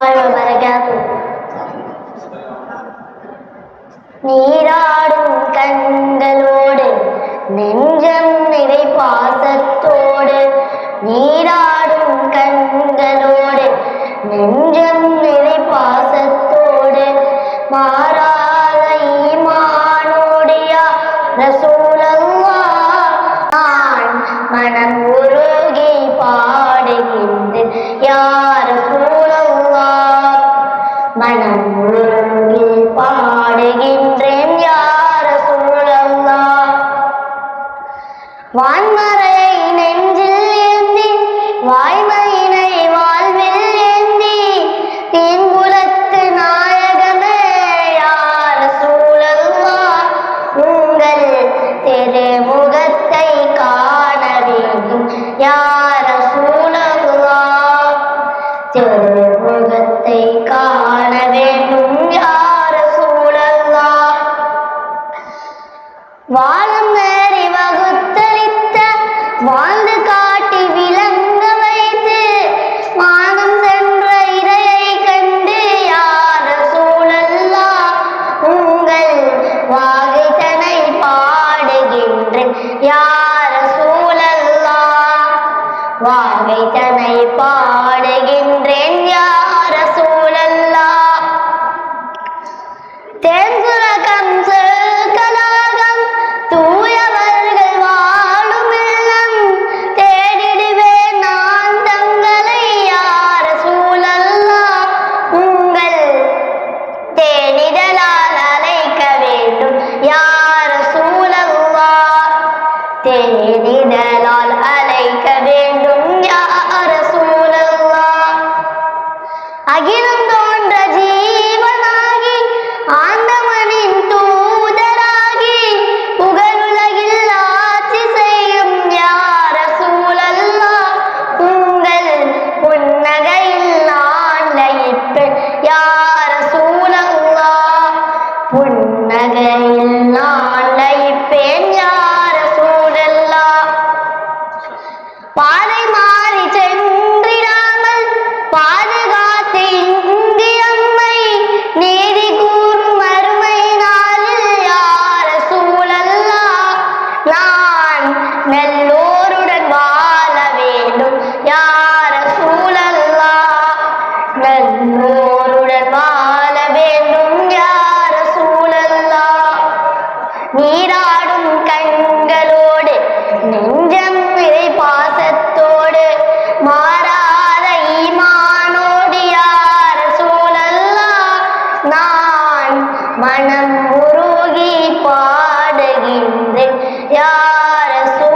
وبركاته. நீராடும் கண்களோடு நெஞ்சம் நிறை பாசத்தோடு, நீராடும் கண்களோடு நெஞ்சம் நிறை பாசத்தோடு, மாறாத ஈமானோடியா ரசூலல்லாஹ் நான் மனம் உருகி பாடுகின்றேன் யா ரசூலல்லாஹ், மனம் உருகி பாடுகின்றேன் யா ரசூலல்லாஹ். வான்மறையை நெஞ்சில் ஏந்தி வாய்மையினை வாழ்வில் ஏந்தி தீங்குலத்து நாயகமே யா ரசூலல்லாஹ், உங்கள் திருமுகத்தை காண வேண்டும் யா ரசூலல்லாஹ், திருமுகத்தை காண வேண்டும் யா ரசூலல்லாஹ். வானம் நேரி வகுத்தளித்த வாழ்ந்து காட்டி விளங்க வைத்து வானம் சென்ற இறையை கண்டு யா ரசூலல்லாஹ், உங்கள் வாகைதனை பாடுகின்றேன் யா ரசூலல்லாஹ், வாகைதனை பாடுகின்றேன் யா ரசூலல்லாஹ். தேன்சுரகம் செல்கலாகம் தூயவர்கள் வாழும் இல்லம் தேடிடுவேன் நான் தங்களை யா ரசூலல்லாஹ், உங்கள் தேனிதழால் அழைக்க வேண்டும் யா ரசூலல்லாஹ், தேனிதழால் அழைக்க வேண்டும் யா ரசூலல்லாஹ். அகிலம் தோன்ற ஜீவனாகி ஆண்டவனின் தூதராகி புகழுலகில் ஆட்சி செய்யும் யா ரசூலல்லாஹ், உங்கள் புன்னகையில் நான் லயிப்பேன் யா ரசூலல்லாஹ், புன்னகையில் நான் லயிப்பேன் யா ரசூலல்லாஹ். பாதை மாறி சென்றிடாமல் பாதுகாத்து இங்கு எம்மை நீதி கூறும் அருமை நாளில் யா ரசூலல்லாஹ், நான் நல்லோருடன் வாழ வேண்டும் யா ரசூலல்லாஹ், நல்லோருடன் வாழ வேண்டும் யா ரசூலல்லாஹ். நீராடும் கண்களோடு நெஞ்சம் நிறை பாசத்தோடு, மாறாத ஈமானோடு யா ரசூலல்லாஹ், நான் மனம் உருகி பாடுகின்றேன் யா ரசூலல்லாஹ்.